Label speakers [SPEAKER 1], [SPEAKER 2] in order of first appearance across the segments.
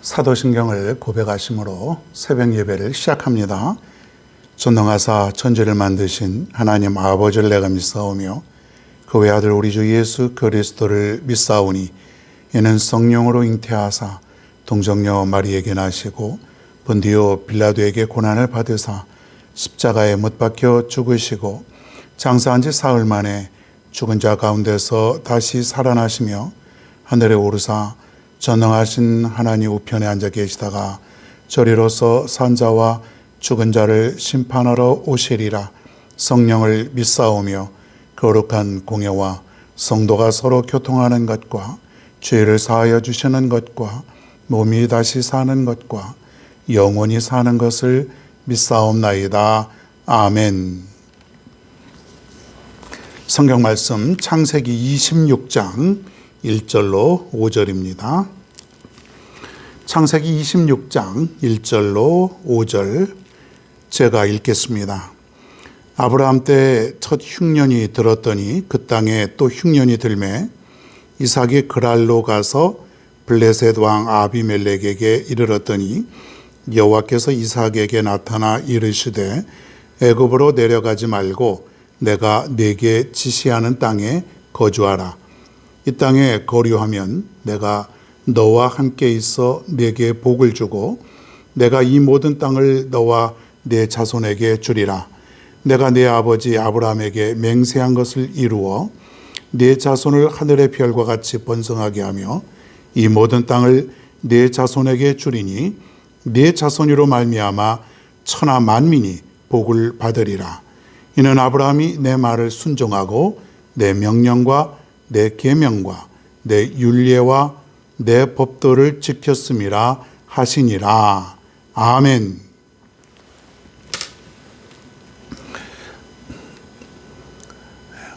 [SPEAKER 1] 사도신경을 고백하심으로 새벽 예배를 시작합니다. 전능하사 천지를 만드신 하나님 아버지를 내가 믿사오며 그 외아들 우리 주 예수 그리스도를 믿사오니 이는 성령으로 잉태하사 동정녀 마리에게 나시고 본디오 빌라도에게 고난을 받으사 십자가에 못 박혀 죽으시고 장사한 지 사흘 만에 죽은 자 가운데서 다시 살아나시며 하늘에 오르사 전능하신 하나님 우편에 앉아 계시다가 저리로서 산자와 죽은 자를 심판하러 오시리라. 성령을 믿사오며 거룩한 공예와 성도가 서로 교통하는 것과 죄를 사하여 주시는 것과 몸이 다시 사는 것과 영원히 사는 것을 믿사옵나이다. 아멘. 성경 말씀 창세기 26장 1절로 5절입니다. 창세기 26장 1절로 5절 제가 읽겠습니다. 아브라함 때 첫 흉년이 들었더니 그 땅에 또 흉년이 들매 이삭이 그랄로 가서 블레셋 왕 아비멜렉에게 이르렀더니 여호와께서 이삭에게 나타나 이르시되 애굽으로 내려가지 말고 내가 네게 지시하는 땅에 거주하라. 이 땅에 거류하면 내가 너와 함께 있어 네게 복을 주고 내가 이 모든 땅을 너와 네 자손에게 주리라. 내가 네 아버지 아브라함에게 맹세한 것을 이루어 네 자손을 하늘의 별과 같이 번성하게 하며 이 모든 땅을 네 자손에게 주리니 네 자손으로 말미암아 천하 만민이 복을 받으리라. 이는 아브라함이 내 말을 순종하고 내 명령과 내 계명과 내 율례와 내 법도를 지켰음이라 하시니라. 아멘.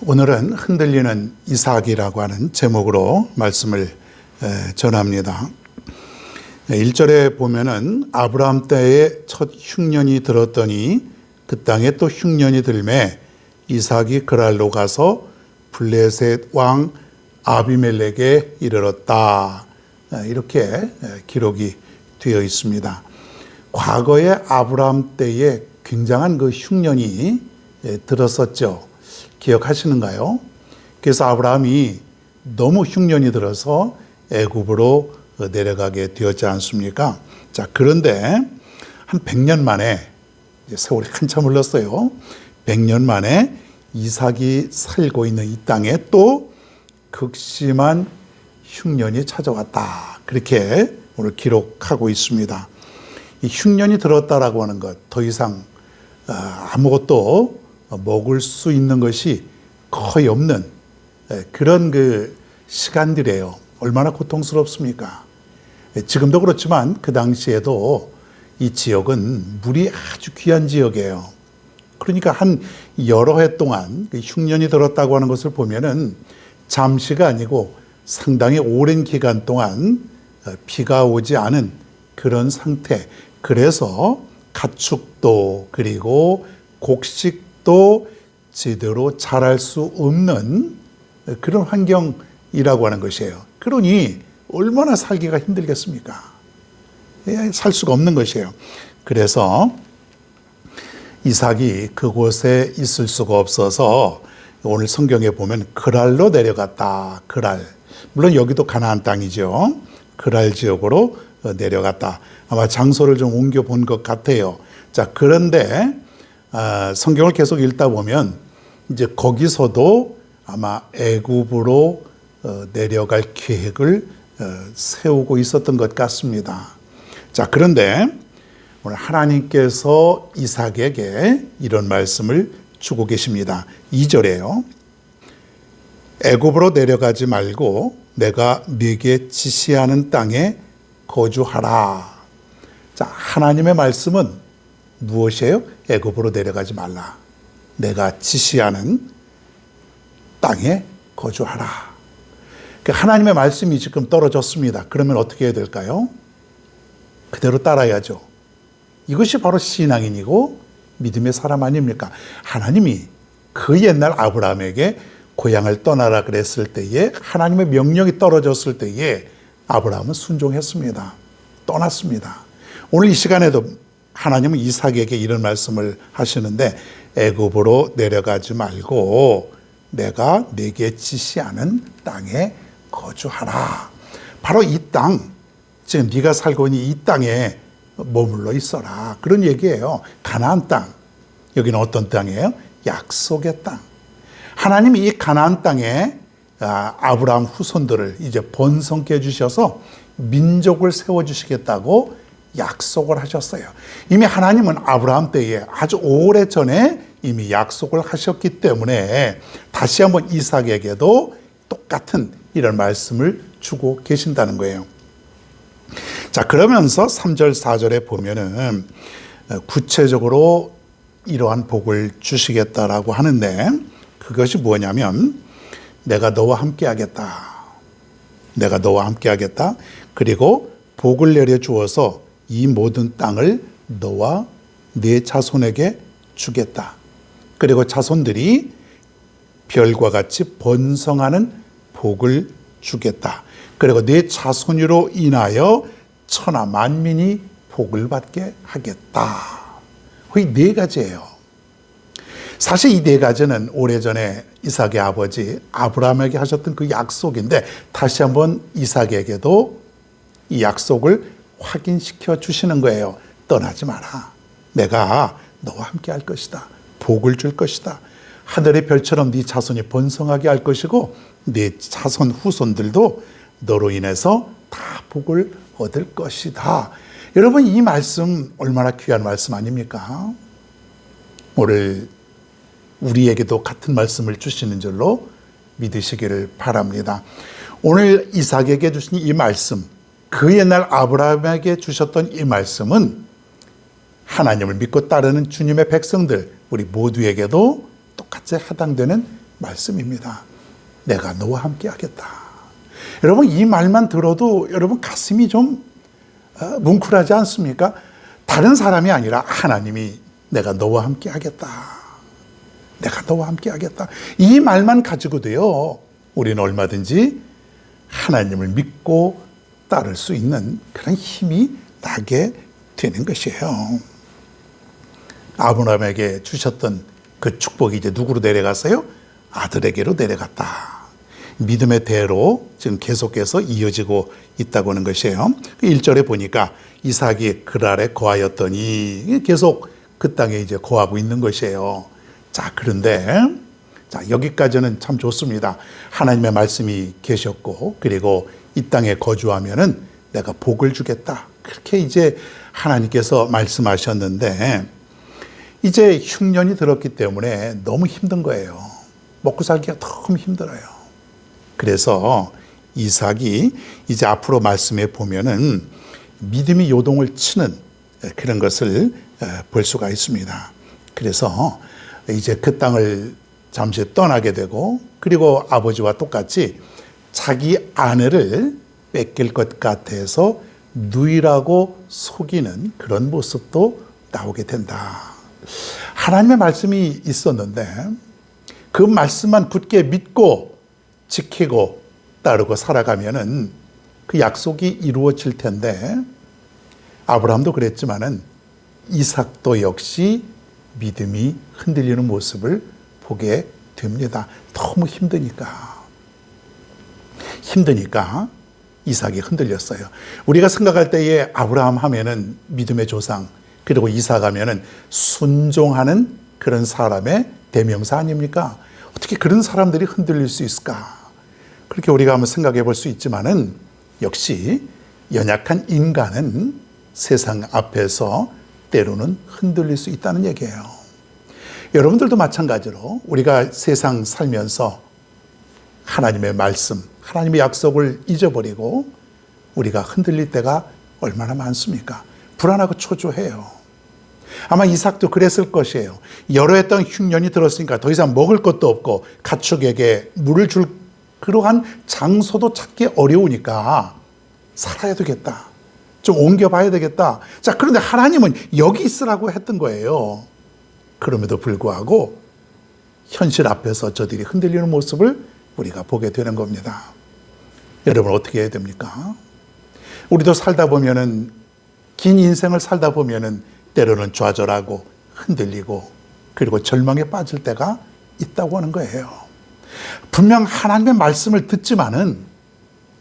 [SPEAKER 1] 오늘은 흔들리는 이삭이라고 하는 제목으로 말씀을 전합니다. 1절에 보면은 아브라함 때에 첫 흉년이 들었더니 그 땅에 또 흉년이 들매 이삭이 그랄로 가서 블레셋 왕 아비멜렉에 이르렀다. 이렇게 기록이 되어 있습니다. 과거에 아브라함 때에 굉장한 그 흉년이 들었었죠. 기억하시는가요? 그래서 아브라함이 너무 흉년이 들어서 애굽으로 내려가게 되었지 않습니까? 자, 그런데 한 100년 만에, 세월이 한참 흘렀어요. 100년 만에 이삭이 살고 있는 이 땅에 또 극심한 흉년이 찾아왔다. 그렇게 오늘 기록하고 있습니다. 이 흉년이 들었다라고 하는 것, 더 이상 아무것도 먹을 수 있는 것이 거의 없는 그런 그 시간들이에요. 얼마나 고통스럽습니까? 지금도 그렇지만 그 당시에도 이 지역은 물이 아주 귀한 지역이에요. 그러니까 한 여러 해 동안 흉년이 들었다고 하는 것을 보면은 잠시가 아니고 상당히 오랜 기간 동안 비가 오지 않은 그런 상태. 그래서 가축도 그리고 곡식도 제대로 자랄 수 없는 그런 환경이라고 하는 것이에요. 그러니 얼마나 살기가 힘들겠습니까? 살 수가 없는 것이에요. 그래서 이삭이 그곳에 있을 수가 없어서 오늘 성경에 보면 그랄로 내려갔다. 그랄. 물론 여기도 가나안 땅이죠. 그랄 지역으로 내려갔다. 아마 장소를 좀 옮겨본 것 같아요. 자, 그런데 성경을 계속 읽다 보면 이제 거기서도 아마 애굽으로 내려갈 계획을 세우고 있었던 것 같습니다. 자, 그런데 오늘 하나님께서 이삭에게 이런 말씀을 주고 계십니다. 2절에요. 애굽으로 내려가지 말고 내가 네게 지시하는 땅에 거주하라. 자, 하나님의 말씀은 무엇이에요? 애굽으로 내려가지 말라. 내가 지시하는 땅에 거주하라. 하나님의 말씀이 지금 떨어졌습니다. 그러면 어떻게 해야 될까요? 그대로 따라야죠. 이것이 바로 신앙인이고 믿음의 사람 아닙니까? 하나님이 그 옛날 아브라함에게 고향을 떠나라 그랬을 때에 하나님의 명령이 떨어졌을 때에 아브라함은 순종했습니다. 떠났습니다. 오늘 이 시간에도 하나님은 이삭에게 이런 말씀을 하시는데 애굽으로 내려가지 말고 내가 네게 지시하는 땅에 거주하라. 바로 이 땅, 지금 네가 살고 있는 이 땅에 머물러 있어라. 그런 얘기예요. 가나안 땅. 여기는 어떤 땅이에요? 약속의 땅. 하나님이 이 가나안 땅에 아브라함 후손들을 이제 번성케 해주셔서 민족을 세워주시겠다고 약속을 하셨어요. 이미 하나님은 아브라함 때에 아주 오래전에 이미 약속을 하셨기 때문에 다시 한번 이삭에게도 똑같은 이런 말씀을 주고 계신다는 거예요. 자, 그러면서 3절, 4절에 보면은 구체적으로 이러한 복을 주시겠다라고 하는데 그것이 뭐냐면 내가 너와 함께 하겠다. 내가 너와 함께 하겠다. 그리고 복을 내려 주어서 이 모든 땅을 너와 네 자손에게 주겠다. 그리고 자손들이 별과 같이 번성하는 복을 주겠다. 그리고 네 자손으로 인하여 천하 만민이 복을 받게 하겠다. 거의 네 가지예요. 사실 이 네 가지는 오래전에 이삭의 아버지 아브라함에게 하셨던 그 약속인데 다시 한번 이삭에게도 이 약속을 확인시켜 주시는 거예요. 떠나지 마라. 내가 너와 함께 할 것이다. 복을 줄 것이다. 하늘의 별처럼 네 자손이 번성하게 할 것이고 네 자손 후손들도 너로 인해서 다 복을 얻을 것이다. 여러분, 이 말씀 얼마나 귀한 말씀 아닙니까? 오늘 우리에게도 같은 말씀을 주시는 줄로 믿으시기를 바랍니다. 오늘 이삭에게 주신 이 말씀, 그 옛날 아브라함에게 주셨던 이 말씀은 하나님을 믿고 따르는 주님의 백성들, 우리 모두에게도 똑같이 해당되는 말씀입니다. 내가 너와 함께 하겠다. 여러분, 이 말만 들어도 여러분 가슴이 좀 뭉클하지 않습니까? 다른 사람이 아니라 하나님이 내가 너와 함께 하겠다. 내가 너와 함께 하겠다. 이 말만 가지고도요, 우리는 얼마든지 하나님을 믿고 따를 수 있는 그런 힘이 나게 되는 것이에요. 아브라함에게 주셨던 그 축복이 이제 누구로 내려갔어요? 아들에게로 내려갔다. 믿음의 대로 지금 계속해서 이어지고 있다고 하는 것이에요. 1절에 보니까 이삭이 그랄에 거하였더니 계속 그 땅에 이제 거하고 있는 것이에요. 자, 그런데 자, 여기까지는 참 좋습니다. 하나님의 말씀이 계셨고 그리고 이 땅에 거주하면은 내가 복을 주겠다. 그렇게 이제 하나님께서 말씀하셨는데 이제 흉년이 들었기 때문에 너무 힘든 거예요. 먹고 살기가 너무 힘들어요. 그래서 이삭이 이제 앞으로 말씀해 보면은 믿음이 요동을 치는 그런 것을 볼 수가 있습니다. 그래서 이제 그 땅을 잠시 떠나게 되고 그리고 아버지와 똑같이 자기 아내를 뺏길 것 같아서 누이라고 속이는 그런 모습도 나오게 된다. 하나님의 말씀이 있었는데 그 말씀만 굳게 믿고 지키고 따르고 살아가면은 그 약속이 이루어질 텐데 아브라함도 그랬지만은 이삭도 역시 믿음이 흔들리는 모습을 보게 됩니다. 너무 힘드니까 이삭이 흔들렸어요. 우리가 생각할 때에 아브라함 하면은 믿음의 조상, 그리고 이삭 하면은 순종하는 그런 사람의 대명사 아닙니까? 어떻게 그런 사람들이 흔들릴 수 있을까? 그렇게 우리가 한번 생각해 볼 수 있지만은 역시 연약한 인간은 세상 앞에서 때로는 흔들릴 수 있다는 얘기예요. 여러분들도 마찬가지로 우리가 세상 살면서 하나님의 말씀, 하나님의 약속을 잊어버리고 우리가 흔들릴 때가 얼마나 많습니까? 불안하고 초조해요. 아마 이삭도 그랬을 것이에요. 여러 해 동안 흉년이 들었으니까 더 이상 먹을 것도 없고 가축에게 물을 줄 그러한 장소도 찾기 어려우니까 살아야 되겠다. 좀 옮겨봐야 되겠다. 자, 그런데 하나님은 여기 있으라고 했던 거예요. 그럼에도 불구하고 현실 앞에서 저들이 흔들리는 모습을 우리가 보게 되는 겁니다. 여러분 어떻게 해야 됩니까? 우리도 살다 보면은 긴 인생을 살다 보면은 때로는 좌절하고 흔들리고 그리고 절망에 빠질 때가 있다고 하는 거예요. 분명 하나님의 말씀을 듣지만은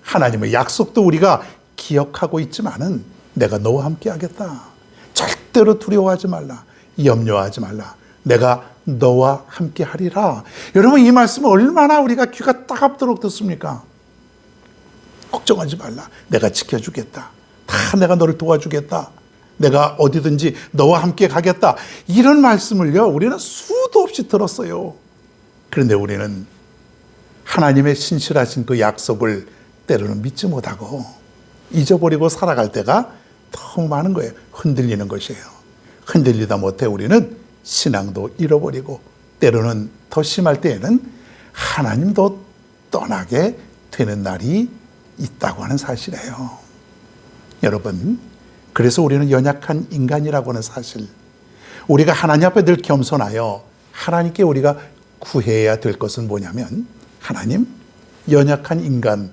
[SPEAKER 1] 하나님의 약속도 우리가 기억하고 있지만은 내가 너와 함께 하겠다. 절대로 두려워하지 말라. 염려하지 말라. 내가 너와 함께 하리라. 여러분, 이 말씀은 얼마나 우리가 귀가 따갑도록 듣습니까? 걱정하지 말라. 내가 지켜주겠다. 다 내가 너를 도와주겠다. 내가 어디든지 너와 함께 가겠다. 이런 말씀을요, 우리는 수도 없이 들었어요. 그런데 우리는 하나님의 신실하신 그 약속을 때로는 믿지 못하고 잊어버리고 살아갈 때가 너무 많은 거예요. 흔들리는 것이에요. 흔들리다 못해 우리는 신앙도 잃어버리고 때로는 더 심할 때에는 하나님도 떠나게 되는 날이 있다고 하는 사실이에요. 여러분, 그래서 우리는 연약한 인간이라고 하는 사실, 우리가 하나님 앞에 늘 겸손하여 하나님께 우리가 구해야 될 것은 뭐냐면, 하나님, 연약한 인간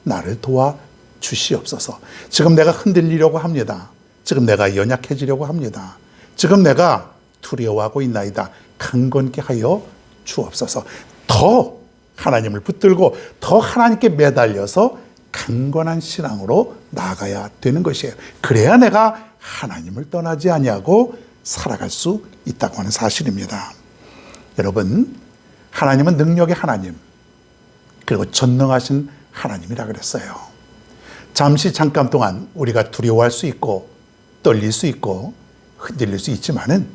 [SPEAKER 1] 나를 도와주시옵소서. 지금 내가 흔들리려고 합니다. 지금 내가 연약해지려고 합니다. 지금 내가 두려워하고 있나이다. 강건케 하여 주옵소서. 더 하나님을 붙들고 더 하나님께 매달려서 강건한 신앙으로 나아가야 되는 것이에요. 그래야 내가 하나님을 떠나지 아니하고 살아갈 수 있다고 하는 사실입니다. 여러분, 하나님은 능력의 하나님, 그리고 전능하신 하나님이라 그랬어요. 잠시 잠깐 동안 우리가 두려워할 수 있고 떨릴 수 있고 흔들릴 수 있지만은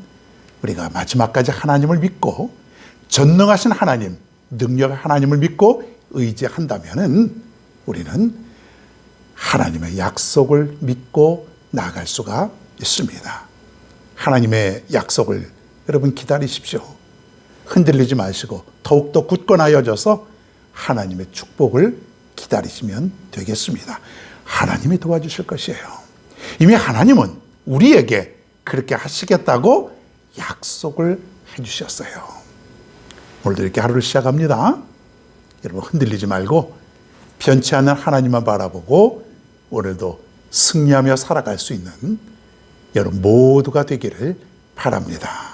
[SPEAKER 1] 우리가 마지막까지 하나님을 믿고 전능하신 하나님, 능력의 하나님을 믿고 의지한다면은 우리는 하나님의 약속을 믿고 나아갈 수가 있습니다. 하나님의 약속을 여러분 기다리십시오. 흔들리지 마시고 더욱더 굳건하여져서 하나님의 축복을 기다리시면 되겠습니다. 하나님이 도와주실 것이에요. 이미 하나님은 우리에게 그렇게 하시겠다고 약속을 해주셨어요. 오늘도 이렇게 하루를 시작합니다. 여러분, 흔들리지 말고 변치 않는 하나님만 바라보고 오늘도 승리하며 살아갈 수 있는 여러분 모두가 되기를 바랍니다.